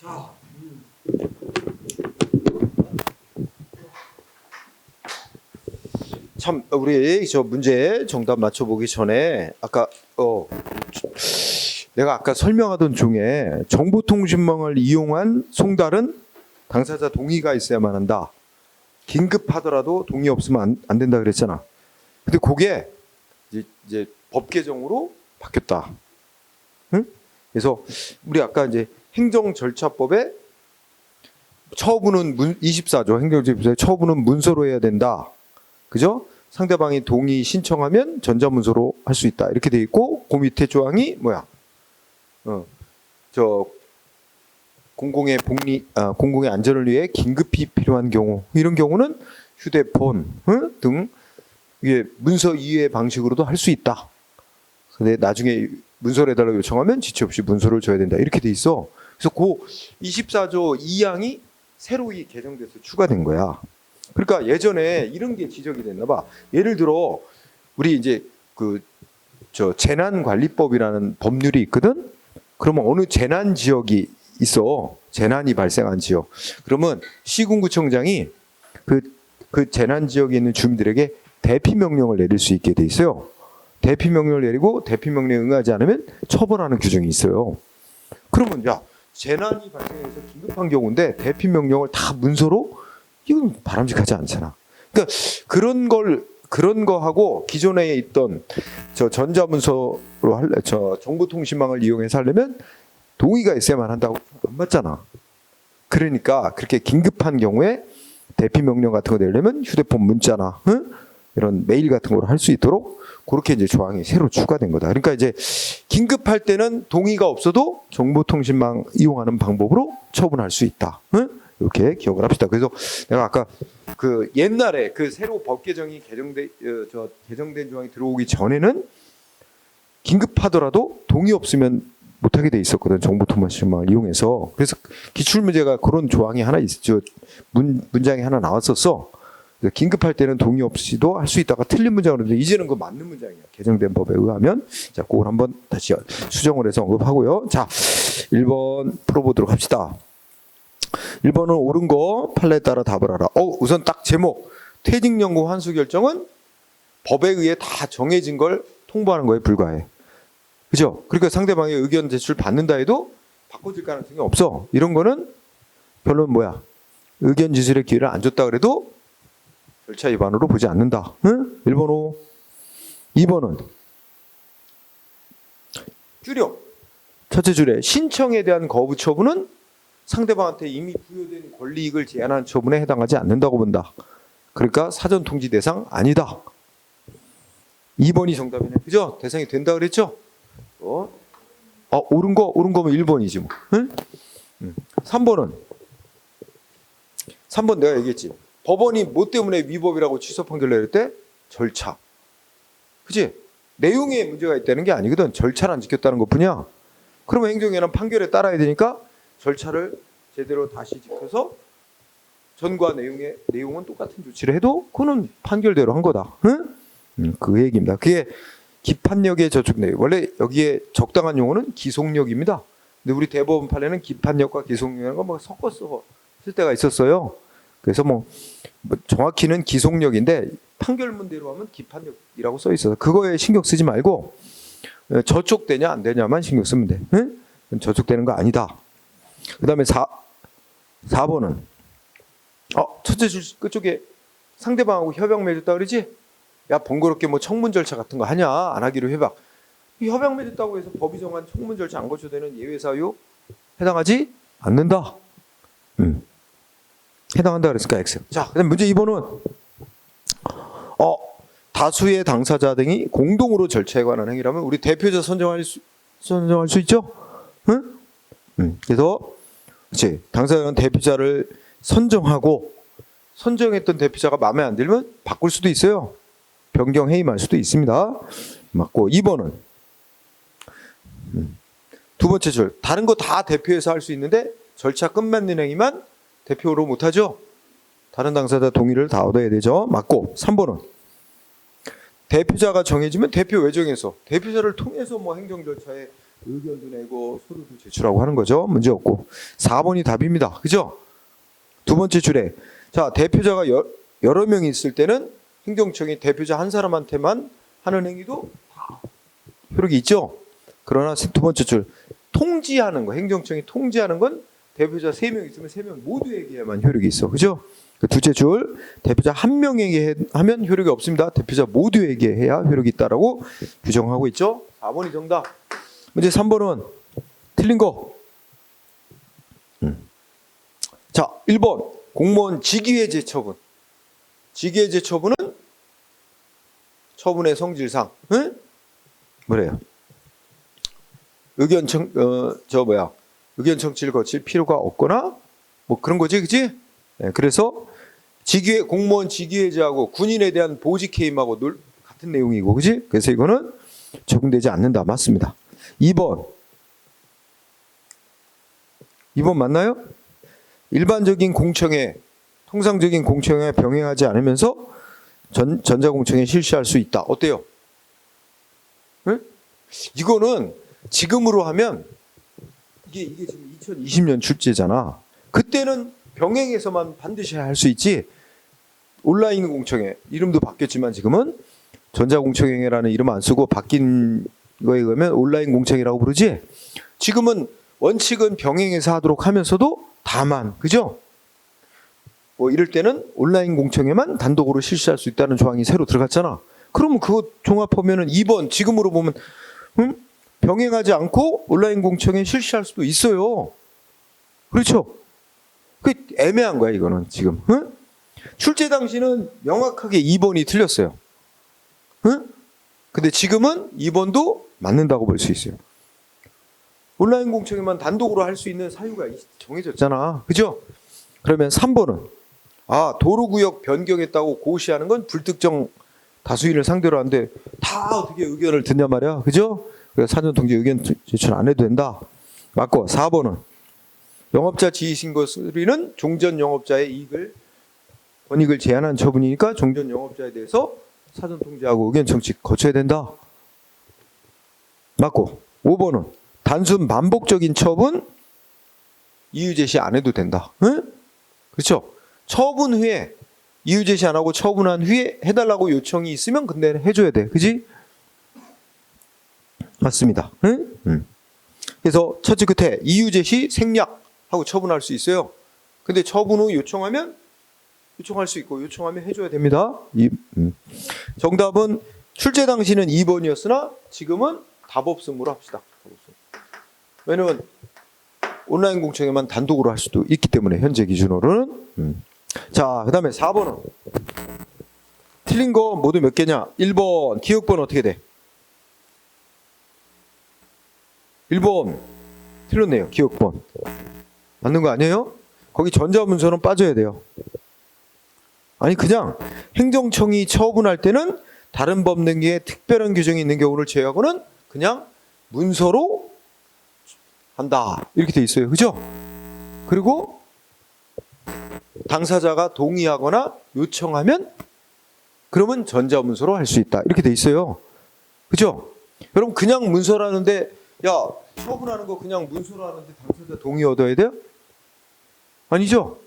자, 참 우리 저 문제 정답 맞춰보기 전에 내가 아까 설명하던 중에 정보통신망을 이용한 송달은 당사자 동의가 있어야만 한다. 긴급하더라도 동의 없으면 안 된다 그랬잖아. 근데 그게 이제 법 개정으로 바뀌었다. 응? 그래서 우리 아까 이제 행정절차법에 처분은 24조 행정절차법에 처분은 문서로 해야 된다. 그죠? 상대방이 동의 신청하면 전자문서로 할 수 있다. 이렇게 돼 있고 그 밑에 조항이 뭐야? 공공의 안전을 위해 긴급히 필요한 경우 이런 경우는 휴대폰 등 이게 문서 이외의 방식으로도 할 수 있다. 근데 나중에 문서를 해달라고 요청하면 지체 없이 문서를 줘야 된다. 이렇게 돼 있어. 그래서 그 24조 2항이 새로이 개정돼서 추가된 거야. 그러니까 예전에 이런 게 지적이 됐나 봐. 예를 들어 우리 이제 재난관리법이라는 법률이 있거든. 그러면 어느 재난 지역이 있어. 재난이 발생한 지역. 그러면 시군구청장이 그 재난 지역에 있는 주민들에게 대피 명령을 내릴 수 있게 돼 있어요. 대피 명령을 내리고 대피 명령에 응하지 않으면 처벌하는 규정이 있어요. 그러면 야, 재난이 발생해서 긴급한 경우인데 대피 명령을 다 문서로 이건 바람직하지 않잖아. 그러니까 그런 거하고 기존에 있던 저 전자문서로 정보통신망을 이용해서 하려면 동의가 있어야만 한다고 안 맞잖아. 그러니까 그렇게 긴급한 경우에 대피 명령 같은 거 내려면 휴대폰 문자나 이런 메일 같은 거로 할 수 있도록 그렇게 이제 조항이 새로 추가된 거다. 그러니까 이제 긴급할 때는 동의가 없어도 정보통신망 이용하는 방법으로 처분할 수 있다. 이렇게 기억을 합시다. 그래서 내가 아까 그 옛날에 그 새로 법 개정이 개정된 조항이 들어오기 전에는 긴급하더라도 동의 없으면 못하게 돼 있었거든. 정보통신망을 이용해서. 그래서 기출문제가 그런 조항이 하나 있죠. 문장이 하나 나왔었어. 긴급할 때는 동의 없이도 할 수 있다가 틀린 문장으로 했는데 이제는 그 맞는 문장이야. 개정된 법에 의하면. 자, 그걸 한번 다시 수정을 해서 언급하고요. 자, 1번 풀어보도록 합시다. 1번은 옳은 거 판례에 따라 답을 하라. 우선 딱 제목. 퇴직연금 환수 결정은 법에 의해 다 정해진 걸 통보하는 거에 불과해. 그죠? 그러니까 상대방의 의견 제출 받는다 해도 바꿔줄 가능성이 없어. 이런 거는 결론은 뭐야? 의견 제출의 기회를 안 줬다 그래도 절차 위반으로 보지 않는다. 응? 1번 오. 2번은 줄여. 첫째 줄에 신청에 대한 거부 처분은 상대방한테 이미 부여된 권리이익을 제한한 처분에 해당하지 않는다고 본다. 그러니까 사전 통지 대상 아니다. 2번이 정답이네. 그죠? 대상이 된다 그랬죠? 옳은 거면 1번이지 뭐. 응? 3번 내가 얘기했지. 법원이 뭐 때문에 위법이라고 취소 판결 내릴 절차. 그치? 내용에 문제가 있다는 게 아니거든. 절차를 안 지켰다는 것뿐이야. 그러면 행정위원회는 판결에 따라야 되니까 절차를 제대로 다시 지켜서 전과 내용은 똑같은 조치를 해도 그거는 판결대로 한 거다. 응? 그 얘기입니다. 그게 기판력의 저촉 내용. 원래 여기에 적당한 용어는 기속력입니다. 근데 우리 대법원 판례는 기판력과 기속력을 뭐 섞어서 쓸 때가 있었어요. 그래서 뭐 정확히는 기속력인데 판결문대로 하면 기판력이라고 써 있어서 그거에 신경 쓰지 말고 저촉되냐 안 되냐만 신경 쓰면 돼. 응? 저촉되는 거 아니다. 그 다음에 4번은 첫째 줄 끝쪽에 상대방하고 협약 맺었다 그러지? 야, 번거롭게 뭐 청문 절차 같은 거 하냐? 안 하기로 협약. 이 협약 맺었다고 해서 법이 정한 청문 절차 안 거쳐도 되는 예외 사유 해당하지 않는다. 해당한다 그랬을까? X. 자, 그다음 문제 2번은 다수의 당사자 등이 공동으로 절차에 관한 행위라면 우리 대표자 선정할 수 있죠? 응? 그래서 그렇지. 당사자는 대표자를 선정하고 선정했던 대표자가 마음에 안 들면 바꿀 수도 있어요. 변경 해임할 수도 있습니다. 맞고 2번은 두 번째 줄. 다른 거 다 대표해서 할 수 있는데 절차 끝맺는 행위만 대표로 못하죠. 다른 당사자 동의를 다 얻어야 되죠. 맞고 3번은 대표자가 정해지면 대표 왜 정해서 대표자를 통해서 뭐 행정 절차에 의견도 내고 서류도 제출하고 하는 거죠. 문제 없고. 4번이 답입니다. 그죠? 두 번째 줄에 자, 대표자가 여러 명이 있을 때는 행정청이 대표자 한 사람한테만 하는 행위도 다 효력이 있죠. 그러나 두 번째 줄 통지하는 거, 행정청이 통지하는 건 대표자 3명 있으면 3명 모두에게만 효력이 있어. 그죠? 그 둘째 줄 대표자 한 명에게 하면 효력이 없습니다. 대표자 모두에게 해야 효력이 있다라고 규정하고 있죠. 4번이 정답. 문제 3번은 틀린 거. 자, 1번 공무원 직위해제 처분. 직위해제 처분은 처분의 성질상 뭐래요? 의견 청취를 거칠 필요가 없거나 뭐 그런 거지, 그지? 네, 그래서 공무원 직위해제하고 군인에 대한 보직 해임하고 같은 내용이고, 그지? 그래서 이거는 적용되지 않는다. 맞습니다. 2번 맞나요? 일반적인 공청회, 통상적인 공청회에 병행하지 않으면서 전자공청회 실시할 수 있다. 어때요? 응? 이거는 지금으로 하면 이게 지금 2020년 출제잖아. 그때는 병행해서만 반드시 할 수 있지. 온라인 공청회 이름도 바뀌었지만 지금은 전자공청회라는 이름 안 쓰고 바뀐 거에 의하면 온라인 공청회라고 부르지. 지금은 원칙은 병행해서 하도록 하면서도 다만, 그죠? 뭐 이럴 때는 온라인 공청회만 단독으로 실시할 수 있다는 조항이 새로 들어갔잖아. 그러면 그거 종합하면은 2번 지금으로 보면 병행하지 않고 온라인 공청회 실시할 수도 있어요. 그렇죠? 그 애매한 거야 이거는 지금. 출제 당시는 명확하게 2번이 틀렸어요. 근데 지금은 2번도 맞는다고 볼 수 있어요. 온라인 공청회만 단독으로 할 수 있는 사유가 정해졌잖아. 그죠? 그러면 3번은 도로구역 변경했다고 고시하는 건 불특정 다수인을 상대로 하는데 다 어떻게 의견을 듣냐 말이야. 그죠? 그래서 사전통지 의견 제출 안 해도 된다. 맞고 4번은 영업자 지휘신고 수리는 종전 영업자의 권익을 제한한 처분이니까 종전 영업자에 대해서 사전통지하고 의견 청취 거쳐야 된다. 맞고 5번은 단순 반복적인 처분 이유 제시 안 해도 된다. 그렇죠? 처분 후에 이유 제시 안 하고 처분한 후에 해달라고 요청이 있으면 근데 해줘야 돼. 그지? 맞습니다. 그래서 첫째 끝에 이유 제시 생략하고 처분할 수 있어요. 근데 처분 후 요청하면 요청할 수 있고 요청하면 해줘야 됩니다. 정답은 출제 당시는 2번이었으나 지금은 답 없음으로 합시다. 왜냐면 온라인 공청회만 단독으로 할 수도 있기 때문에 현재 기준으로는. 자, 그 다음에 4번은 틀린 거 모두 몇 개냐? 1번 기억번 어떻게 돼? 1번 틀렸네요. 기억번 맞는 거 아니에요? 거기 전자문서는 빠져야 돼요. 아니 그냥 행정청이 처분할 때는 다른 법 등기에 특별한 규정이 있는 경우를 제외하고는 그냥 문서로 한다 이렇게 돼 있어요. 그죠? 그리고 당사자가 동의하거나 요청하면 그러면 전자문서로 할 수 있다 이렇게 돼 있어요. 그죠? 여러분 그냥 문서라는데 야 처분하는 거 그냥 문서로 하는데 당사자 동의 얻어야 돼요? 아니죠?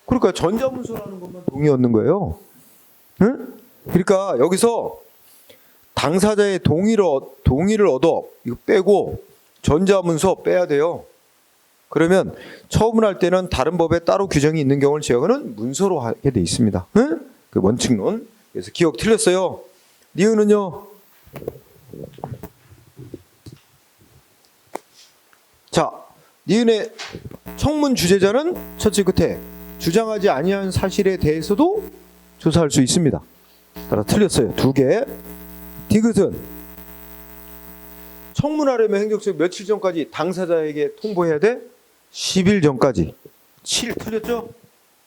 그러니까 전자문서라는 것만 동의 얻는 거예요. 응? 그러니까 여기서 당사자의 동의를 얻어 이거 빼고 전자문서 빼야 돼요. 그러면 처분할 때는 다른 법에 따로 규정이 있는 경우를 제외하고는 문서로 하게 돼 있습니다. 응? 그 원칙론. 그래서 기억 틀렸어요. 니은은요. 자, 니은의 청문 주재자는 첫째 끝에 주장하지 아니한 사실에 대해서도 조사할 수 있습니다. 따라 틀렸어요. 2개. 디귿은 청문하려면 행정처 며칠 전까지 당사자에게 통보해야 돼? 10일 전까지. 7 틀렸죠?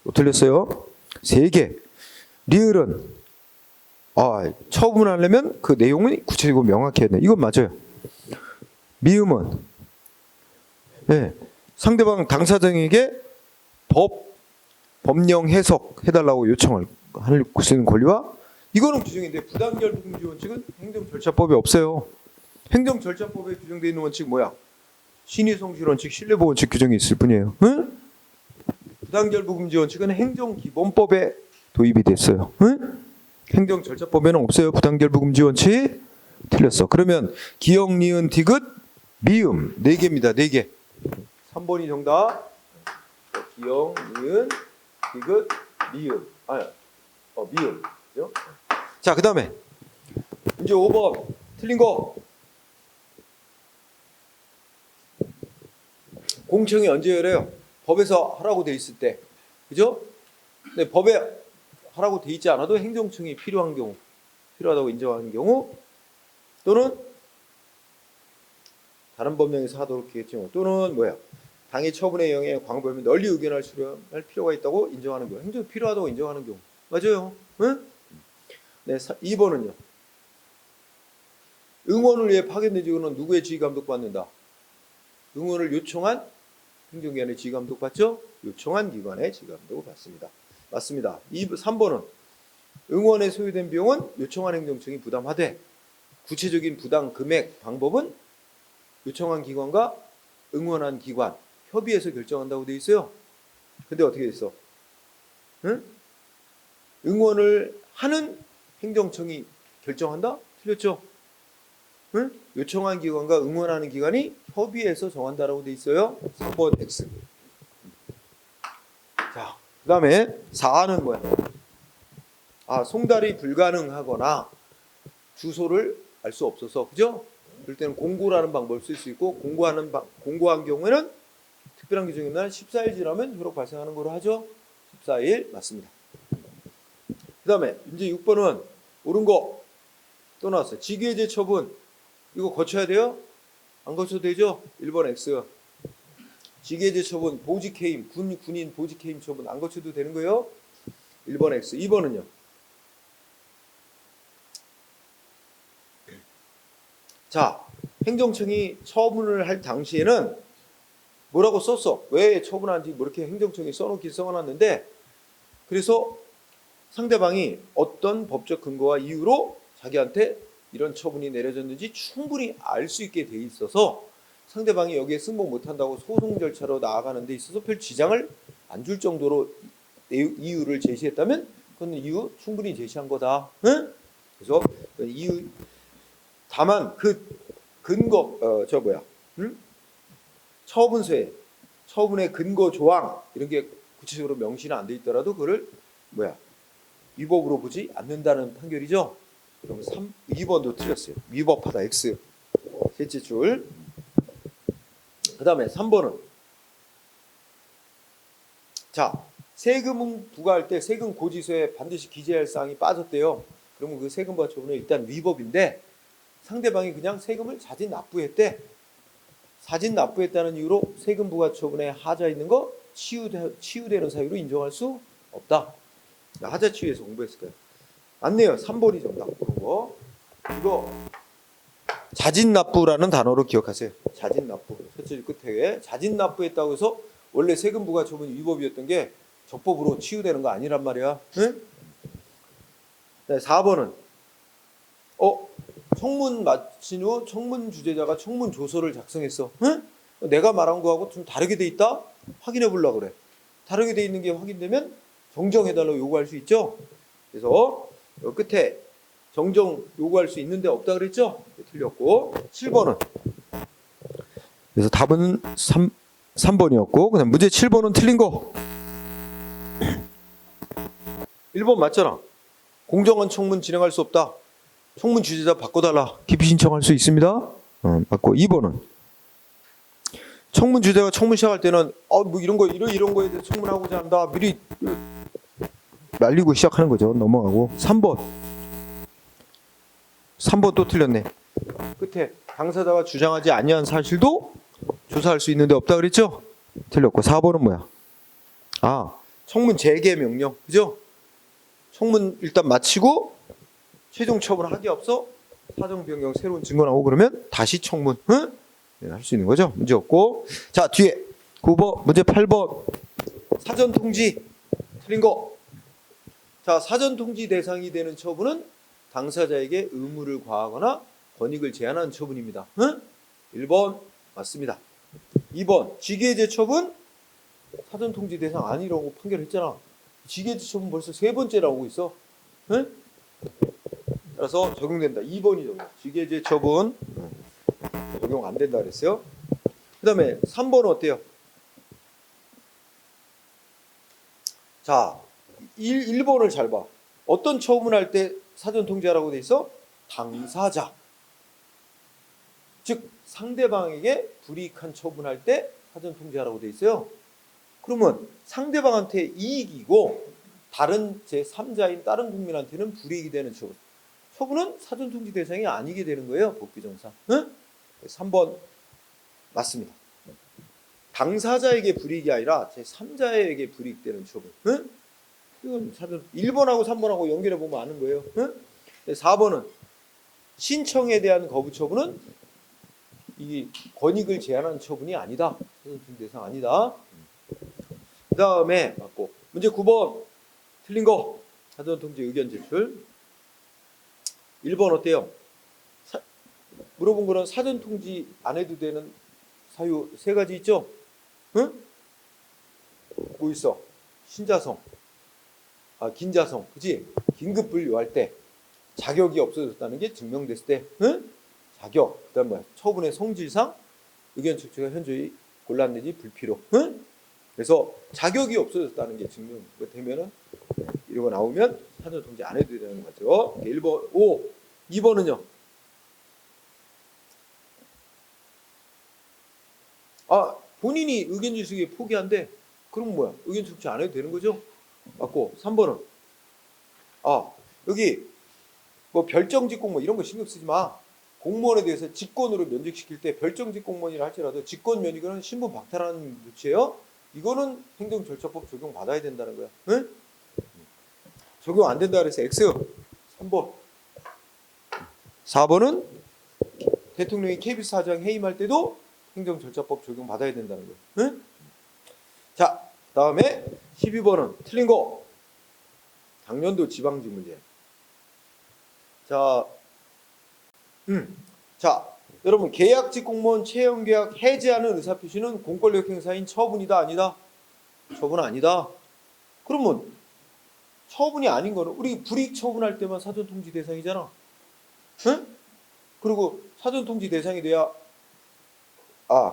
또 틀렸어요. 3개. 리을은 처분하려면 그 내용이 구체적이고 명확해야 돼. 이건 맞아요. 미음은 상대방 당사자에게 법령 해석해달라고 요청을 할 수 있는 권리와 이거는 규정인데 부당결 등지 원칙은 행정절차법에 없어요. 행정절차법에 규정되어 있는 원칙 뭐야? 신의성실 원칙, 신뢰보호 원칙 규정이 있을 뿐이에요. 응? 부당결부금지 원칙은 행정기본법에 도입이 됐어요. 응? 행정절차법에는 없어요. 부당결부금지 원칙. 틀렸어. 그러면 기역, 니은, 디귿, 미음 4개입니다. 4개. 3번이 정답. 기역, 니은, 디귿, 미음. 미음. 그죠? 자, 그다음에 이제 5번 틀린 거. 공청이 언제 열어요? 법에서 하라고 돼 있을 때. 그죠? 근데 법에 하라고 돼 있지 않아도 행정청이 필요한 경우, 필요하다고 인정하는 경우, 또는 다른 법령에서 하도록 하겠지만, 또는 뭐야? 당의 처분의 영향에 광범위하면 널리 의견을 수렴할 필요가 있다고 인정하는 경우, 행정이 필요하다고 인정하는 경우. 맞아요. 응? 네, 2번은요. 응원을 위해 파견된 직원은 누구의 지휘감독 받는다? 응원을 요청한 행정기관의 지휘감독 받죠? 요청한 기관의 지휘감독을 받습니다. 맞습니다. 3번은 응원에 소요된 비용은 요청한 행정청이 부담하되 구체적인 부담 금액 방법은 요청한 기관과 응원한 기관 협의해서 결정한다고 되어 있어요. 근데 어떻게 됐어? 응? 응원을 하는 행정청이 결정한다? 틀렸죠? 응? 요청한 기관과 응원하는 기관이 협의해서 정한다라고 돼 있어요. 3번 X. 자, 그 다음에 4는 뭐야? 송달이 불가능하거나 주소를 알 수 없어서, 그죠? 그럴 때는 공고라는 방법을 쓸 수 있고, 공고한 경우에는 특별한 규정에 따라 14일 지나면 효력 발생하는 거로 하죠. 14일 맞습니다. 그 다음에 이제 6번은 옳은 거 또 나왔어요. 직위해제 처분 이거 거쳐야 돼요? 안 거쳐도 되죠? 1번 X. 직위해제 처분, 보직해임, 군인 보직해임 처분 안 거쳐도 되는 거예요? 1번 X. 2번은요? 자, 행정청이 처분을 할 당시에는 뭐라고 썼어? 왜 처분하는지 뭐 이렇게 행정청이 써놓긴 써놨는데, 그래서 상대방이 어떤 법적 근거와 이유로 자기한테 이런 처분이 내려졌는지 충분히 알 수 있게 돼 있어서 상대방이 여기에 승복 못한다고 소송 절차로 나아가는 데 있어서 별 지장을 안 줄 정도로 이유를 제시했다면 그건 이유 충분히 제시한 거다. 응? 그래서 이유 다만 그 근거 응? 처분서에 처분의 근거 조항 이런 게 구체적으로 명시는 안 돼 있더라도 그걸 위법으로 보지 않는다는 판결이죠. 그러면 2번도 틀렸어요. 위법하다 X. 셋째 줄. 그 다음에 3번은 자, 세금 부과할 때 세금 고지서에 반드시 기재할 사항이 빠졌대요. 그러면 그 세금 부과 처분은 일단 위법인데 상대방이 그냥 세금을 자진 납부했대. 자진 납부했다는 이유로 세금 부과 처분에 하자 있는 거 치유되는 사유로 인정할 수 없다. 하자 치유에서 공부했을 거예요. 맞네요. 3번이 정답. 이거 자진 납부라는 단어로 기억하세요. 자진 납부. 첫째 줄 끝에 자진 납부했다고 해서 원래 세금 부과 처분이 위법이었던 게 적법으로 치유되는 거 아니란 말이야. 응? 네, 4번은 청문 마친 후 청문 주재자가 청문 조서를 작성했어. 응? 내가 말한 거하고 좀 다르게 돼 있다? 확인해 보려고 그래. 다르게 돼 있는 게 확인되면 정정해달라고 요구할 수 있죠. 그래서 끝에 정정 요구할 수 있는데 없다 그랬죠? 틀렸고. 7번은 그래서 답은 3번이었고 그다음 문제 7번은 틀린 거. 1번 맞잖아. 공정한 청문 진행할 수 없다. 청문 주재자 바꿔달라. 기피 신청할 수 있습니다. 맞고. 2번은 청문 주재자가 청문 시작할 때는 뭐 이런 거에 대해서 청문하고자 한다. 미리 말리고 시작하는 거죠. 넘어가고. 3번 또 틀렸네. 끝에 당사자가 주장하지 아니한 사실도 조사할 수 있는데 없다 그랬죠? 틀렸고. 4번은 뭐야? 청문 재개 명령. 그죠? 청문 일단 마치고 최종 처분하기 앞서 사정 변경 새로운 증거 나오고 그러면 다시 청문 할 수 있는 거죠. 문제 없고. 자, 뒤에 9번 문제 8번 사전 통지 틀린 거. 자, 사전 통지 대상이 되는 처분은 당사자에게 의무를 과하거나 권익을 제한하는 처분입니다. 응? 1번 맞습니다. 2번 직위해제 처분 사전통지 대상 아니라고 판결했잖아. 직위해제 처분 벌써 3번째 나오고 있어. 응? 따라서 적용된다. 2번이죠. 직위해제 처분 적용 안 된다 그랬어요. 그 다음에 3번은 어때요? 자, 1번을 잘 봐. 어떤 처분할 때 사전통지하라고 돼 있어? 당사자. 즉 상대방에게 불이익한 처분할 때 사전통지하라고 돼 있어요. 그러면 상대방한테 이익이고 다른 제3자인 다른 국민한테는 불이익이 되는 처분. 처분은 사전통지 대상이 아니게 되는 거예요. 법규정상. 응? 3번 맞습니다. 당사자에게 불이익이 아니라 제3자에게 불이익되는 처분. 응? 이건 사전 1번하고 3번하고 연결해 보면 아는 거예요. 응? 4번은 신청에 대한 거부 처분은 이 권익을 제한하는 처분이 아니다. 사전통지 대상 아니다. 그 다음에 맞고 문제 9번 틀린 거 사전통지 의견 제출. 1번 어때요? 물어본 거는 사전통지 안 해도 되는 사유 3가지 있죠? 응? 뭐 있어? 신자성, 긴자성, 그지? 긴급 분류할 때 자격이 없어졌다는 게 증명됐을 때, 응? 자격, 그다음 뭐야? 처분의 성질상 의견 제출가 현저히 곤란 내지 불필요, 응? 그래서 자격이 없어졌다는 게 증명되면은 이런 거 나오면 사전통지 안 해도 되는 거죠. 1번, 2번은요. 본인이 의견 제출에 포기한대. 그럼 뭐야? 의견 제출 안 해도 되는 거죠? 맞고 3번은 여기 뭐 별정직 공무원 이런 거 신경 쓰지 마. 공무원에 대해서 직권으로 면직시킬 때 별정직 공무원이라 할지라도 직권 면직은 신분 박탈하는 조치예요. 이거는 행정절차법 적용 받아야 된다는 거야. 응? 적용 안 된다 그래서 X 3번. 4번은 대통령이 KBS 사장 해임할 때도 행정절차법 적용 받아야 된다는 거야. 응? 자, 다음에 12번은 틀린 거. 당년도 지방직 문제. 자, 여러분 계약직 공무원 채용계약 해지하는 의사표시는 공권력 행사인 처분이다 아니다? 처분 아니다. 그러면 처분이 아닌 거는 우리 불이익 처분할 때만 사전통지 대상이잖아. 응? 그리고 사전통지 대상이 돼야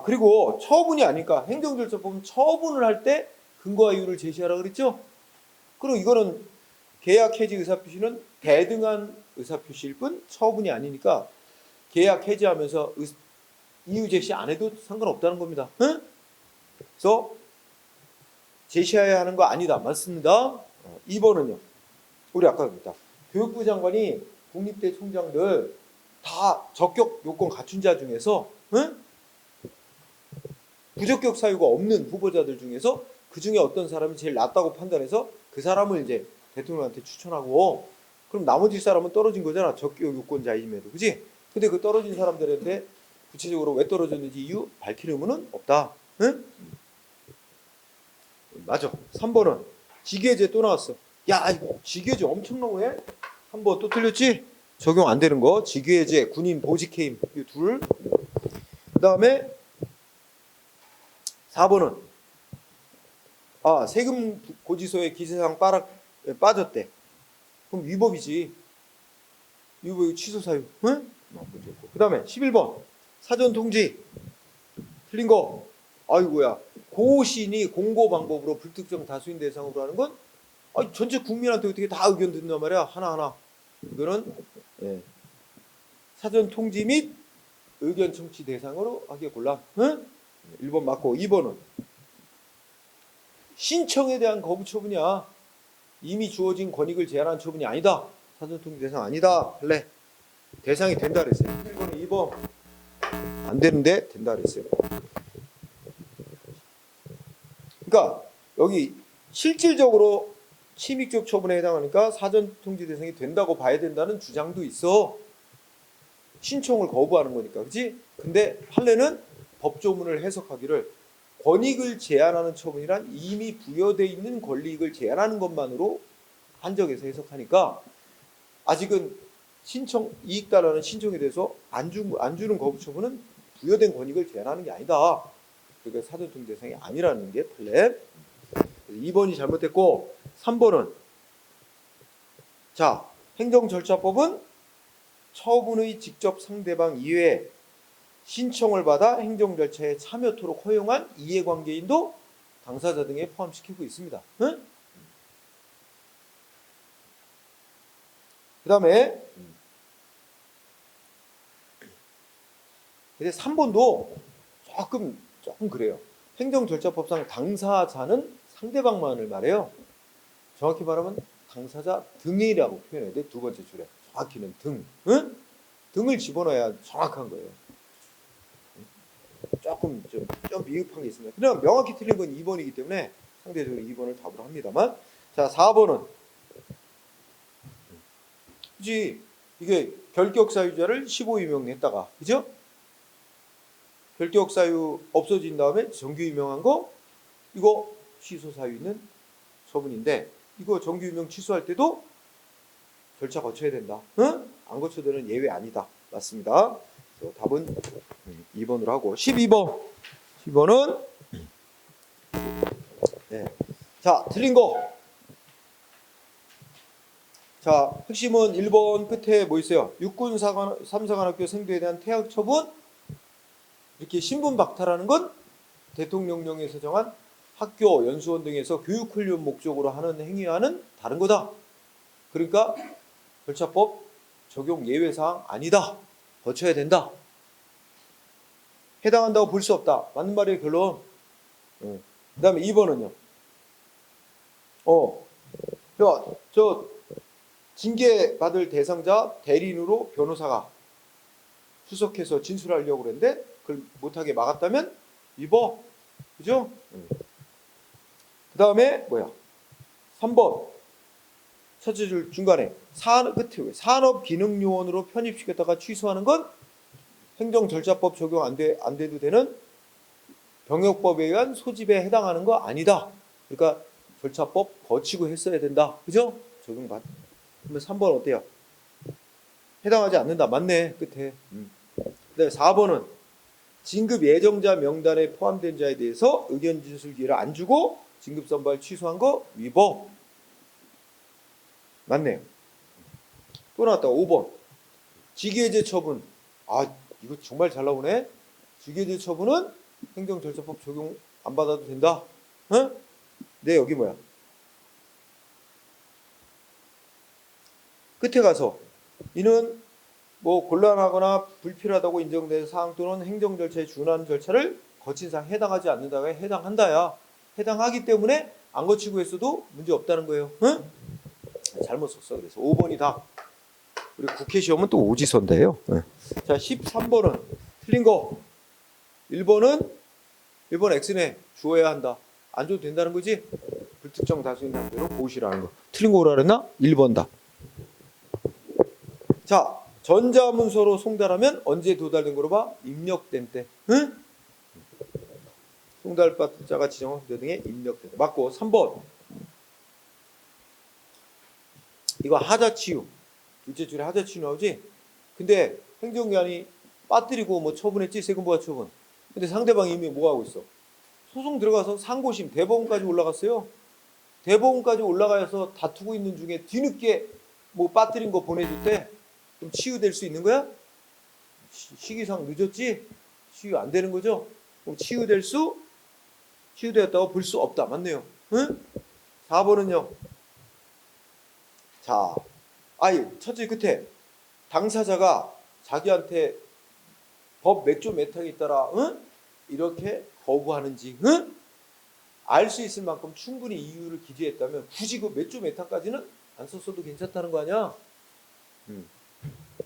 그리고 처분이 아니까 행정절차법은 처분을 할 때 근거와 이유를 제시하라 그랬죠? 그리고 이거는 계약 해지 의사표시는 대등한 의사표시일 뿐 처분이 아니니까 계약 해지하면서 이유 제시 안 해도 상관없다는 겁니다. 응? 그래서 제시해야 하는 거 아니다. 맞습니다. 2번은요. 우리 아까 그랬다. 교육부 장관이 국립대 총장들 다 적격 요건 갖춘 자 중에서 부적격 사유가 없는 후보자들 중에서 그 중에 어떤 사람이 제일 낫다고 판단해서 그 사람을 이제 대통령한테 추천하고 그럼 나머지 사람은 떨어진 거잖아. 적격 요건자임에도. 그지? 근데 그 떨어진 사람들한테 구체적으로 왜 떨어졌는지 이유 밝힐 의무는 없다. 응? 맞아. 3번은 직위해제 또 나왔어. 야, 이거 직위해제 엄청나고 해? 3번 또 틀렸지? 적용 안 되는 거. 직위해제, 군인 보직해임 이 둘. 그 다음에 4번은 세금 고지서에 기재사항 빠졌대. 그럼 위법이지. 위법 취소 사유. 응? 그 다음에 11번 사전통지 틀린 거. 아이고야. 고시인이 공고 방법으로 불특정 다수인 대상으로 하는 건 전체 국민한테 어떻게 다 의견 듣는단 말이야. 하나하나. 이거는 사전통지 및 의견 청취 대상으로 하기에 곤란. 응? 1번 맞고 2번은 신청에 대한 거부 처분이야. 이미 주어진 권익을 제한한 처분이 아니다. 사전통지 대상 아니다. 할래? 대상이 된다 그랬어요. 1번에 2번 안 되는데 된다 그랬어요. 그러니까 여기 실질적으로 침입적 처분에 해당하니까 사전통지 대상이 된다고 봐야 된다는 주장도 있어. 신청을 거부하는 거니까. 그렇지? 근데 판례는 법조문을 해석하기를 권익을 제한하는 처분이란 이미 부여되어 있는 권리익을 제한하는 것만으로 한정해서 해석하니까 아직은 신청 이익달라는 신청에 대해서 안 주는 거부 처분은 부여된 권익을 제한하는 게 아니다. 그러니까 사전통 대상이 아니라는 게 판례. 2번이 잘못됐고 3번은 자 행정절차법은 처분의 직접 상대방 이외에 신청을 받아 행정절차에 참여토록 허용한 이해관계인도 당사자 등에 포함시키고 있습니다. 응? 그 다음에 근데 3번도 조금 그래요. 행정절차법상 당사자는 상대방만을 말해요. 정확히 말하면 당사자 등이라고 표현해야 돼. 두 번째 줄에 정확히는 등. 응? 등을 집어넣어야 정확한 거예요. 조금 좀 미흡한 게 있습니다. 그냥 명확히 틀린 건 2번이기 때문에 상대적으로 2번을 답으로 합니다만, 자 4번은 그지 이게 결격사유자를 15유명했다가 그죠? 결격사유 없어진 다음에 정규 유명한 거 이거 취소 사유 있는 처분인데 이거 정규 유명 취소할 때도 절차 거쳐야 된다. 응? 안 거쳐도 되는 예외 아니다. 맞습니다. 그래서 답은 2번으로 하고 12번. 12번은 네. 자 틀린 거. 자 핵심은 1번 끝에 뭐 있어요? 육군 3사관학교 생도에 대한 퇴학 처분 이렇게 신분 박탈하는 건 대통령령에서 정한 학교, 연수원 등에서 교육훈련 목적으로 하는 행위와는 다른 거다. 그러니까 절차법 적용 예외사항 아니다. 거쳐야 된다. 해당한다고 볼 수 없다. 맞는 말이에요, 결론. 그 다음에 2번은요. 저 징계받을 대상자 대리인으로 변호사가 수석해서 진술하려고 그랬는데 그걸 못하게 막았다면 위법. 그죠? 그 다음에 뭐야? 3번. 첫째 줄 중간에 끝에 산업기능요원으로 편입시켰다가 취소하는 건 행정절차법 적용 안 돼도 되는 병역법에 의한 소집에 해당하는 거 아니다. 그러니까 절차법 거치고 했어야 된다. 그죠? 적용받. 그러면 3번 어때요? 해당하지 않는다. 맞네. 끝에. 그다음에 4번은 진급 예정자 명단에 포함된 자에 대해서 의견 진술 기회를 안 주고 진급 선발 취소한 거 위법. 맞네요. 또 나왔다. 5번. 직위해제 처분. 아, 이거 정말 잘 나오네. 직위해제 처분은 행정절차법 적용 안 받아도 된다. 응? 네, 여기 뭐야? 끝에 가서 이는 뭐 곤란하거나 불필요하다고 인정된 사항 또는 행정절차에 준하는 절차를 거친 사항 해당하지 않는다가 해당한다야. 해당하기 때문에 안 거치고 했어도 문제 없다는 거예요. 응? 잘못 썼어. 그래서 5번이 다. 우리 국회 시험은 또 오지선다예요. 네. 자 13번은 틀린 거. 1번은 X네 주어야 한다. 안 줘도 된다는 거지. 불특정 다수인 상태로 보시라는 거. 틀린 거 오라 그랬나? 1번 다. 자 전자문서로 송달하면 언제 도달된 거로 봐? 입력된 때. 응? 송달받은 자가 지정한 등에 입력된 때. 맞고 3번. 이거 하자치유. 둘째 줄에 하자치유 나오지? 근데 행정기관이 빠뜨리고 뭐 처분했지? 세금부가 처분. 근데 상대방이 이미 뭐 하고 있어? 소송 들어가서 상고심 대법원까지 올라갔어요. 대법원까지 올라가서 다투고 있는 중에 뒤늦게 뭐 빠뜨린 거 보내줄 때 좀 치유될 수 있는 거야? 시기상 늦었지? 치유 안 되는 거죠? 그럼 치유되었다고 볼 수 없다. 맞네요. 응? 4번은요. 자, 첫째 끝에 당사자가 자기한테 법 몇 조 몇 항에 따라 이렇게 거부하는지 알 수 있을 만큼 충분히 이유를 기재했다면 굳이 그 몇 조 몇 항까지는 안 썼어도 괜찮다는 거 아니야?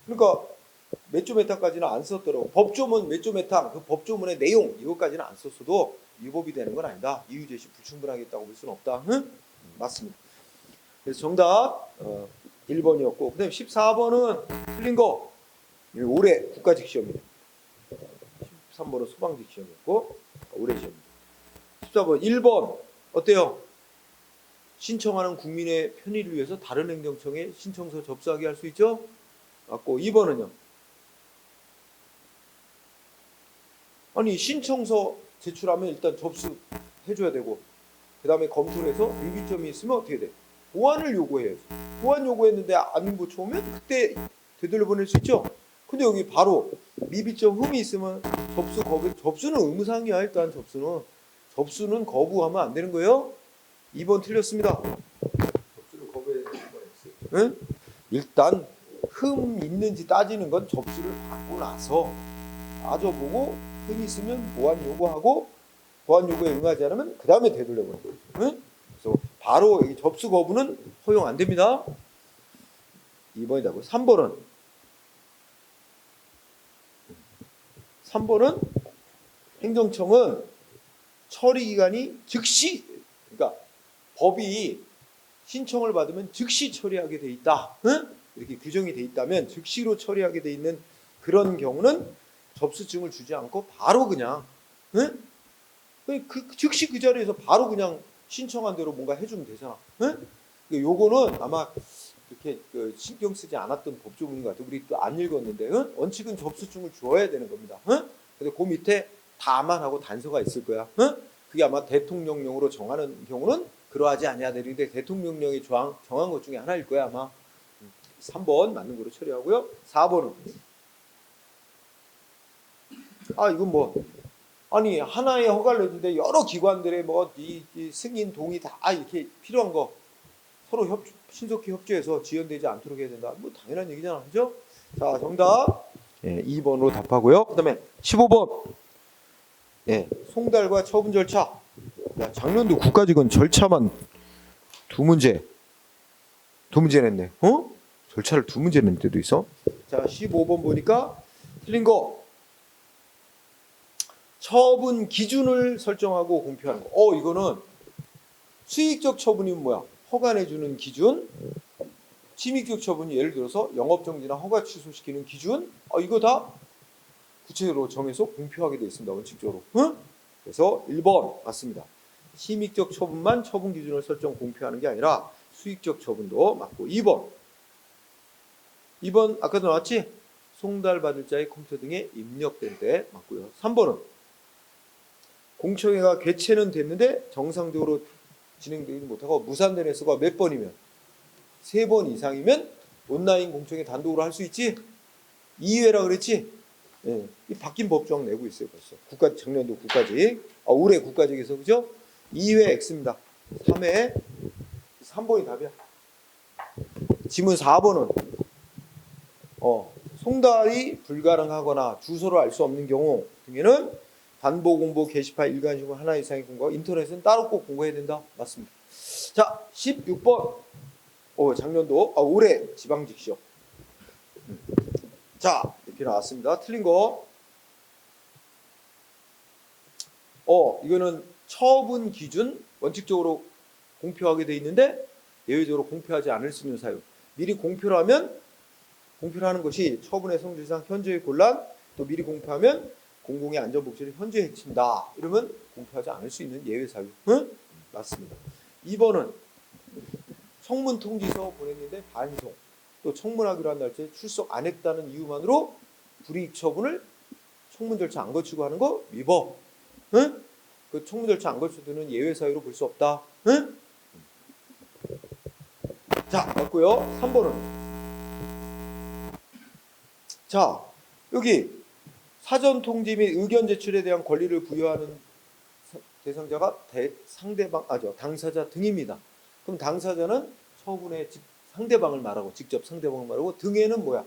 그러니까 몇 조 몇 항까지는 안 썼더라고. 법조문 몇 조 몇 항, 그 법조문의 내용 이것까지는 안 썼어도 위법이 되는 건 아니다. 이유 제시 불충분하겠다고 볼 수는 없다. 맞습니다. 그래서 정답 1번이었고 그 다음에 14번은 틀린 거. 올해 국가직 시험이에요. 13번은 소방직 시험이었고 올해 시험입니다. 14번 1번 어때요? 신청하는 국민의 편의를 위해서 다른 행정청에 신청서 접수하게 할 수 있죠? 맞고 2번은요. 아니 신청서 제출하면 일단 접수해줘야 되고 그 다음에 검토를 해서 미비점이 있으면 어떻게 돼? 보완을 요구해야지. 보완 요구했는데 안 붙여오면 그때 되돌려 보낼 수 있죠. 근데 여기 바로 미비점 흠이 있으면 접수 거부. 접수는 의무사항이야. 일단 접수는 거부하면 안 되는 거예요. 2번 틀렸습니다. 접수를 거부해야 되는 거예요. 응? 일단 흠 있는지 따지는 건 접수를 받고 나서 따져보고 흠이 있으면 보완 요구하고 보완 요구에 응하지 않으면 그 다음에 되돌려보는 거예요. 응? 그래서 바로 여기 접수 거부는 허용 안 됩니다. 2번이다고. 3번은 행정청은 처리 기간이 즉시, 그러니까 법이 신청을 받으면 즉시 처리하게 돼 있다. 응? 이렇게 규정이 돼 있다면 즉시로 처리하게 돼 있는 그런 경우는 접수증을 주지 않고 바로 그냥 응? 즉시 그 자리에서 바로 그냥 신청한 대로 뭔가 해주면 되잖아. 응? 요거는 아마 그렇게 신경 쓰지 않았던 법조문인 것 같아요. 우리 또 안 읽었는데 응? 원칙은 접수증을 줘야 되는 겁니다. 응? 근데 그 밑에 다만하고 단서가 있을 거야. 응? 그게 아마 대통령령으로 정하는 경우는 그러하지 아니하야 되는데 대통령령이 정한 것 중에 하나일 거야 아마. 3번 맞는 거로 처리하고요. 4번은 이건 뭐 아니 하나의 허가를 내는데 여러 기관들의 뭐 이 승인 동의 다 이렇게 필요한 거 서로 신속히 협조해서 지연되지 않도록 해야 된다. 뭐 당연한 얘기잖아, 그죠? 자, 정답 2번으로 답하고요. 그다음에 15번 송달과 처분 절차. 야, 작년도 국가직원 절차만 두 문제 냈네. 절차를 두 문제 낸 때도 있어. 자, 15번 보니까 틀린 거. 처분 기준을 설정하고 공표하는 거. 이거는 수익적 처분이 뭐야? 허가 내주는 기준. 침입적 처분이 예를 들어서 영업정지나 허가 취소시키는 기준. 이거 다 구체적으로 정해서 공표하게 되어 있습니다. 원칙적으로. 응? 그래서 1번 맞습니다. 침입적 처분만 처분 기준을 설정 공표하는 게 아니라 수익적 처분도 맞고. 2번 아까도 나왔지? 송달받을 자의 컴퓨터 등에 입력될 때 맞고요. 3번은 공청회가 개최는 됐는데 정상적으로 진행되지 못하고 무산된 횟수가 몇 번이면 3번 이상이면 온라인 공청회 단독으로 할 수 있지? 2회라 그랬지? 예, 이 바뀐 법조항 내고 있어요 벌써. 작년도 국가직, 올해 국가직에서 그죠? 2회 X입니다. 3회 3번이 답이야. 지문 4번은 송달이 불가능하거나 주소를 알 수 없는 경우 등에는 반복 공보 게시판 일간식으로 하나 이상의 공고, 인터넷은 따로 꼭 공고해야 된다. 맞습니다. 자, 16번. 작년도 올해 지방직 시험. 자, 이렇게 나왔습니다. 틀린 거. 이거는 처분 기준 원칙적으로 공표하게 돼 있는데 예외적으로 공표하지 않을 수 있는 사유. 미리 공표를 하면 공표를 하는 것이 처분의 성질상 현저히 곤란, 또 미리 공표하면 공공의 안전복지를 현저히 해친다. 이러면 공표하지 않을 수 있는 예외 사유. 응? 맞습니다. 2번은 청문 통지서 보냈는데 반송, 또 청문하기로 한 날짜에 출석 안 했다는 이유만으로 불이익 처분을 청문 절차 안 거치고 하는 거 위법. 응? 그 청문 절차 안 거쳐두는 예외 사유로 볼 수 없다. 응? 자, 맞고요. 3번은 자, 여기 사전 통지 및 의견 제출에 대한 권리를 부여하는 대상자가 당사자 등입니다. 그럼 당사자는 처분의 상대방을 말하고 직접 상대방을 말하고 등에는 뭐야?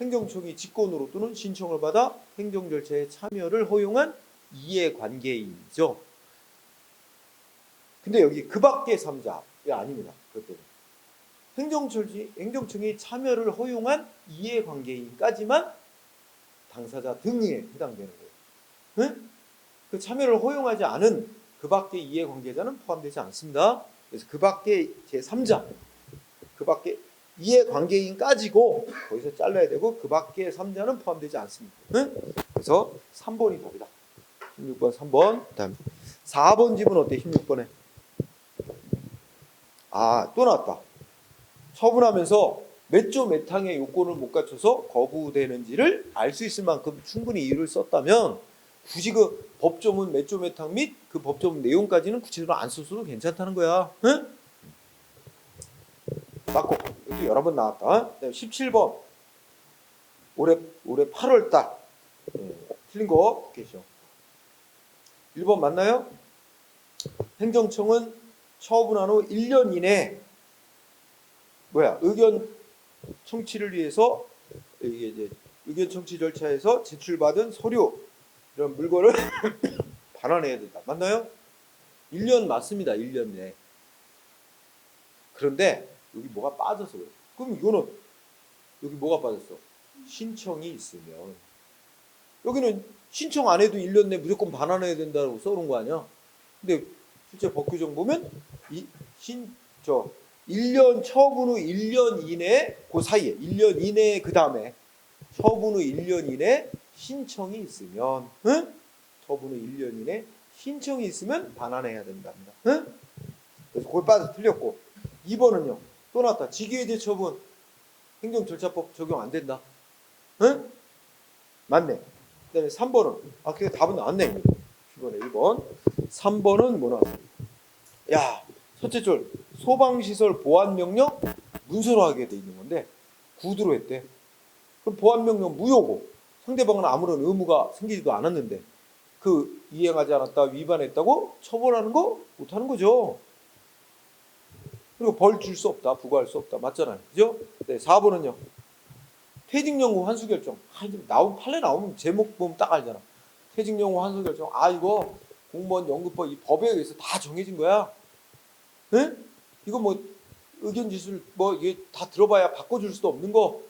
행정청이 직권으로 또는 신청을 받아 행정 절차에 참여를 허용한 이해관계인이죠. 근데 여기 그 밖의 3자가 아닙니다. 그것 때문에. 행정청이 참여를 허용한 이해관계인까지만 당사자 등에 해당되는 거예요. 응? 그 참여를 허용하지 않은 그 밖의 이해관계자는 포함되지 않습니다. 그래서 그 밖의 제3자, 그 밖의 이해관계인까지고 거기서 잘라야 되고 그 밖의 3자는 포함되지 않습니다. 응? 그래서 3번이 답이다. 16번 3번. 그다음 4번 집은 어때? 16번에. 또 나왔다. 처분하면서 몇 조 몇 항의 요건을 못 갖춰서 거부되는지를 알 수 있을 만큼 충분히 이유를 썼다면 굳이 그 법조문 몇 조 몇 항 및 그 법조문 내용까지는 구체적으로 안 썼어도 괜찮다는 거야. 응? 맞고 이것도 여러 번 나왔다. 그다음에 17번 올해 8월 달 틀린 거 계시죠. 1번 맞나요? 행정청은 처분한 후 1년 이내 의견 청취를 위해서 이게 이제 의견 청취 절차에서 제출받은 서류 이런 물건을 반환해야 된다. 맞나요? 1년 맞습니다. 1년 내. 그런데 여기 뭐가 빠져서 그래. 그럼 이거는 여기 뭐가 빠졌어? 신청이 있으면. 여기는 신청 안 해도 1년 내 무조건 반환해야 된다고 써놓은 거 아니야? 근데 실제 법규정 보면 1년 처분 후 1년 이내 그 사이에 1년 이내 그 다음에 처분 후 1년 이내 신청이 있으면 처분 후 1년 이내 신청이 있으면 반환해야 된답니다. 그래서 그걸 빠져 틀렸고 2번은요. 또 나왔다. 직위해제 처분 행정절차법 적용 안 된다. 맞네. 그다음에 3번은 그게 답은 나왔네. 이번에 1번. 3번은 뭐 나왔어? 야, 첫째 줄 소방시설 보안명령 문서로 하게 돼 있는 건데 구두로 했대. 그럼 보안명령 무효고 상대방은 아무런 의무가 생기지도 않았는데 그 이행하지 않았다 위반했다고 처벌하는 거 못하는 거죠. 그리고 벌 줄 수 없다 부과할 수 없다 맞잖아요. 그죠? 네, 4번은요. 퇴직연금 환수결정. 판례 나오면 제목 보면 딱 알잖아. 퇴직연금 환수결정. 이거 공무원 연금법 이 법에 의해서 다 정해진 거야. 네? 이거 뭐 의견 지술 뭐 이게 다 들어봐야 바꿔줄 수도 없는 거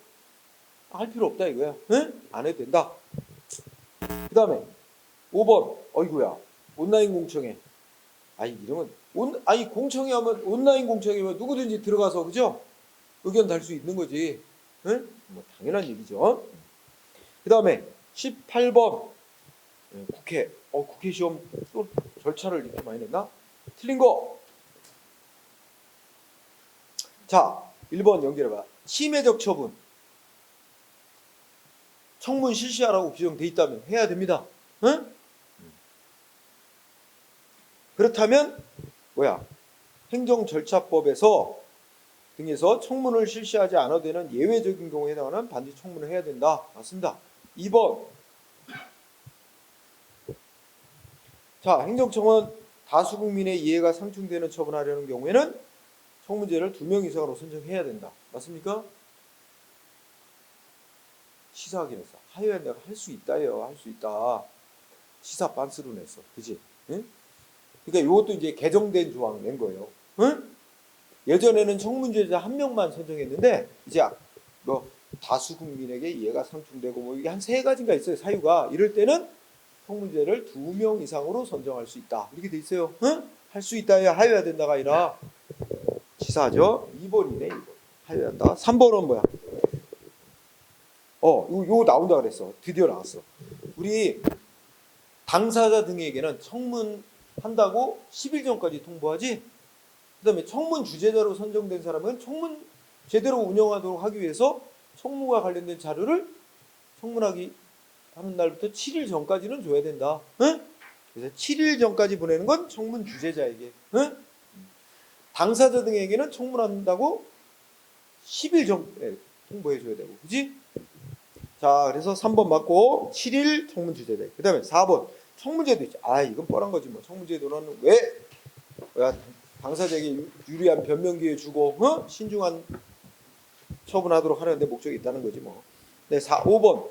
할 필요 없다 이거야. 네? 안 해도 된다. 그 다음에 5번 어이구야 온라인 공청회. 이러면 공청회 하면 온라인 공청회면 누구든지 들어가서 그죠? 의견 달 수 있는 거지. 네? 뭐 당연한 얘기죠. 그 다음에 18번 국회 국회 시험 또 절차를 이렇게 많이 냈나? 틀린 거. 자 1번 연결해봐. 침해적 처분 청문 실시하라고 규정돼 있다면 해야 됩니다. 응? 그렇다면 행정절차법에서 등에서 청문을 실시하지 않아도 되는 예외적인 경우에 해당하는 반드시 청문을 해야 된다. 맞습니다. 2번. 자, 행정청은 다수 국민의 이해가 상충되는 처분하려는 경우에는 청문제를 2명 이상으로 선정해야 된다. 맞습니까? 시사하긴 했어. 하여야 내가 할 수 있다요. 할 수 있다. 시사 반스로 냈어. 그지? 응? 그러니까 이것도 이제 개정된 조항 낸 거예요. 응? 예전에는 청문제자 1명만 선정했는데 이제 뭐 다수 국민에게 이해가 상충되고 뭐 이게 한 3가지인가 있어요. 사유가. 이럴 때는 청문제를 2명 이상으로 선정할 수 있다. 이렇게 돼 있어요. 응? 할 수 있다야 하여야 된다가 아니라 시사하죠. 2번이네. 2번. 하여야 한다. 3번은 뭐야? 이거 나온다 그랬어. 드디어 나왔어. 우리 당사자 등에게는 청문한다고 10일 전까지 통보하지. 그 다음에 청문 주재자로 선정된 사람은 청문 제대로 운영하도록 하기 위해서 청문과 관련된 자료를 청문하기 하는 날부터 7일 전까지는 줘야 된다. 응? 그래서 7일 전까지 보내는 건 청문 주재자에게. 응? 당사자 등에게는 청문한다고 10일 전에 통보해줘야 되고. 그지? 자, 그래서 3번 맞고 7일 청문 주재자에게. 그 다음에 4번. 청문제도 있죠. 이건 뻔한 거지 뭐. 청문제도는 왜 당사자에게 유리한 변명 기회 주고 신중한 처분하도록 하려는 데 목적이 있다는 거지 뭐. 네, 5번.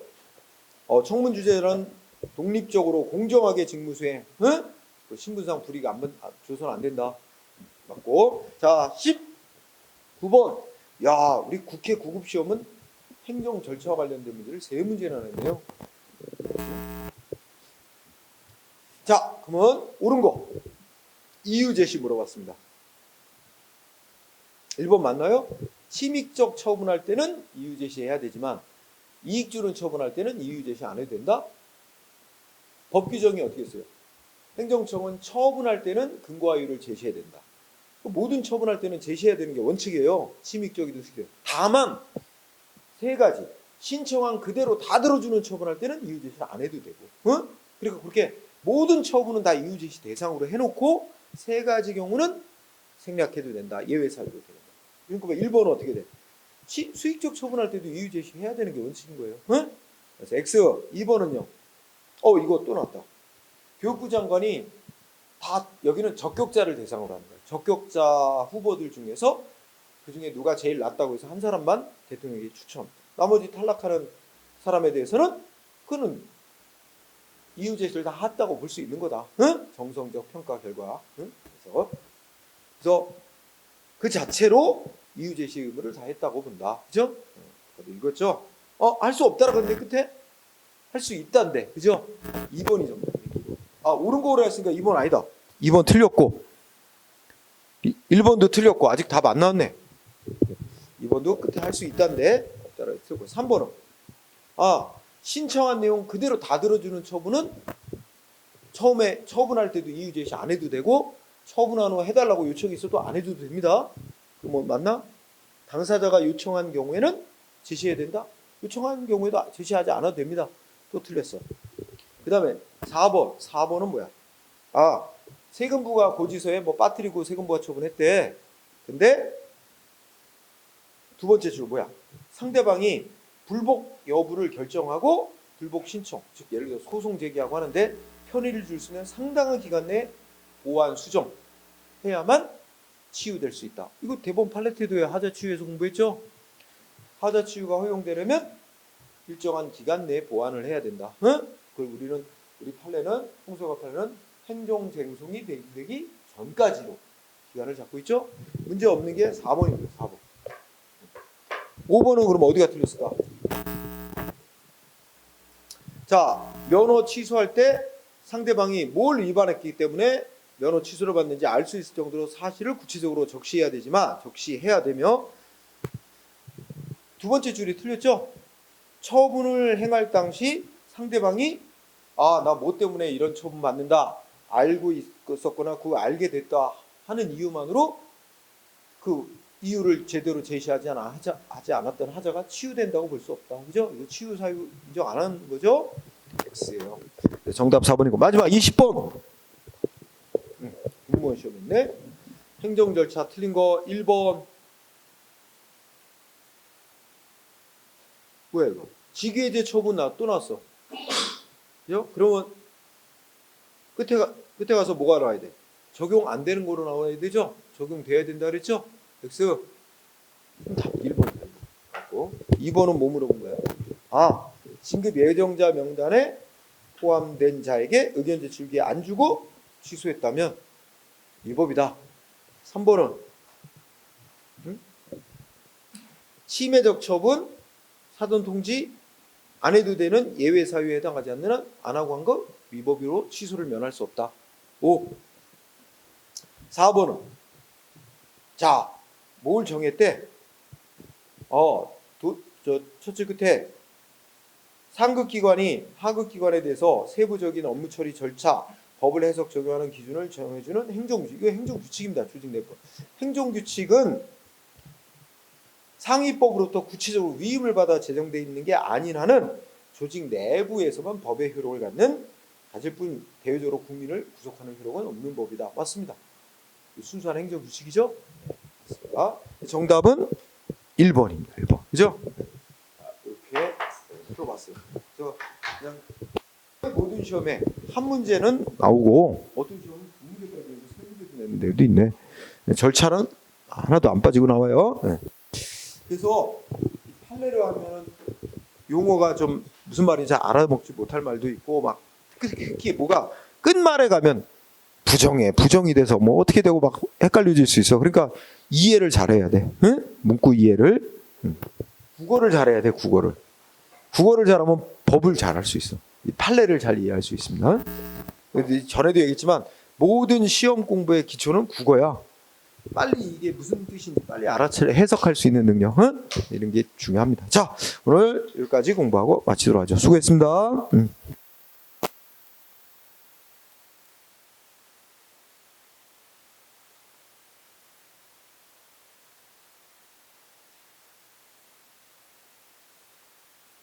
청문 주재자는 독립적으로 공정하게 직무 수행. 그 신분상 불이익 줘서는 안 된다. 맞고. 자, 19번. 야, 우리 국회 구급 시험은 행정 절차와 관련된 문제를 3문제나 냈네요. 자, 그러면 옳은 거. 이유 제시 물어봤습니다. 1번 맞나요? 침익적 처분할 때는 이유 제시해야 되지만 이익주는 처분할 때는 이유 제시 안 해도 된다? 법 규정이 어떻게 있어요? 행정청은 처분할 때는 근거와 이유를 제시해야 된다. 모든 처분할 때는 제시해야 되는 게 원칙이에요. 침익적이든 수익적이든. 다만 세 가지. 신청한 그대로 다 들어주는 처분할 때는 이유 제시를 안 해도 되고, 그러니까 그렇게 모든 처분은 다 이유 제시 대상으로 해놓고 세 가지 경우는 생략해도 된다. 예외 사유로 된다. 그러니까 1번은 어떻게 돼? 수익적 처분할 때도 이유 제시해야 되는 게 원칙인 거예요. 그래서 X. 2번은요. 이거 또 나왔다. 교육부 장관이 다 여기는 적격자를 대상으로 하는 거예요. 적격자 후보들 중에서 그 중에 누가 제일 낫다고 해서 한 사람만 대통령에게 추천. 나머지 탈락하는 사람에 대해서는 그는 이유 제시를 다 했다고 볼 수 있는 거다. 정성적 평가 결과. 그래서 그 자체로 이유 제시 의무를 다 했다고 본다. 그죠? 읽었죠? 할 수 없다라 그런데 끝에 할 수 있다인데. 그죠? 2번이 정답. 옳은 거로 했으니까 2번 아니다. 2번 틀렸고 1번도 틀렸고 아직 답 안 나왔네. 2번도 끝에 할 수 있다인데 없다라 틀렸고 3번은 신청한 내용 그대로 다 들어주는 처분은 처음에 처분할 때도 이유 제시 안 해도 되고 처분한 후 해달라고 요청이 있어도 안 해도 됩니다. 그럼 맞나? 당사자가 요청한 경우에는 제시해야 된다. 요청한 경우에도 제시하지 않아도 됩니다. 또 틀렸어. 그 다음에 4번은 뭐야? 세금부가 고지서에 빠뜨리고 세금부가 처분했대. 근데 두 번째 줄 뭐야? 상대방이 불복 여부를 결정하고 불복 신청, 즉 예를 들어 소송 제기하고 하는데 편의를 줄 수 있는 상당한 기간 내에 보완 수정해야만 치유될 수 있다. 이거 대법원 판례태도에 하자치유에서 공부했죠? 하자치유가 허용되려면 일정한 기간 내에 보완을 해야 된다. 그걸 우리 판례는 홍소가 판례는 행정쟁송이 되기 전까지로 기간을 잡고 있죠? 문제 없는 게 4번입니다. 4번. 5번은 그럼 어디가 틀렸을까? 자, 면허 취소할 때 상대방이 뭘 위반했기 때문에 면허 취소를 받는지 알 수 있을 정도로 사실을 구체적으로 적시해야 되며 두 번째 줄이 틀렸죠? 처분을 행할 당시 상대방이 나 뭐 때문에 이런 처분 받는다 알고 있었거나 그 알게 됐다 하는 이유만으로 그 이유를 제대로 제시하지 않았던 하자가 치유된다고 볼 수 없다. 그죠? 이거 치유 사유 인정 안 하는 거죠? X예요. 정답 4번이고 마지막 20번. 공무원 시험인데 행정 절차 틀린 거 1번. 뭐야 이거? 직위해제 처분 또 나왔어. 그죠? 그러면 끝에 가서 뭐가 나와야 돼? 적용 안 되는 거로 나와야 되죠? 적용돼야 된다 그랬죠? X. 답 1번. 2번은 뭐 물어본 거야? 진급 예정자 명단에 포함된 자에게 의견 제출 기회 안 주고 취소했다면 위법이다. 3번은 침해적 처분, 사전 통지 안 해도 되는 예외 사유에 해당하지 않는 한 안 하고 한 거 위법으로 취소를 면할 수 없다. 4번은 자, 뭘 정했대? 첫째 끝에 상급기관이 하급기관에 대해서 세부적인 업무 처리 절차, 법을 해석 적용하는 기준을 정해주는 행정규칙. 이거 행정규칙입니다. 조직내법. 행정규칙은 상위법으로부터 구체적으로 위임을 받아 제정되어 있는 게 아닌 한은 조직 내부에서만 법의 효력을 가질 뿐 대외적으로 국민을 구속하는 효력은 없는 법이다. 맞습니다. 순수한 행정규칙이죠? 맞습니다. 정답은 1번입니다. 1번. 그죠? 이렇게 풀어봤어요. 그래서 그냥 모든 시험에 한 문제는 나오고 어떤 시험은 두 문제까지 해서 세 문제도 내는 데도 있네. 절차는 하나도 안 빠지고 나와요. 그래서 판례를 하면 용어가 좀 무슨 말인지 알아먹지 못할 말도 있고 막 특히 뭐가 끝말에 가면 부정이 돼서 뭐 어떻게 되고 막 헷갈려질 수 있어. 그러니까 이해를 잘해야 돼. 문구 이해를. 국어를 잘해야 돼. 국어를 잘하면 법을 잘할 수 있어. 판례를 잘 이해할 수 있습니다. 전에도 얘기했지만 모든 시험 공부의 기초는 국어야. 빨리 이게 무슨 뜻인지 빨리 해석할 수 있는 능력, 이런 게 중요합니다. 자, 오늘 여기까지 공부하고 마치도록 하죠. 수고했습니다.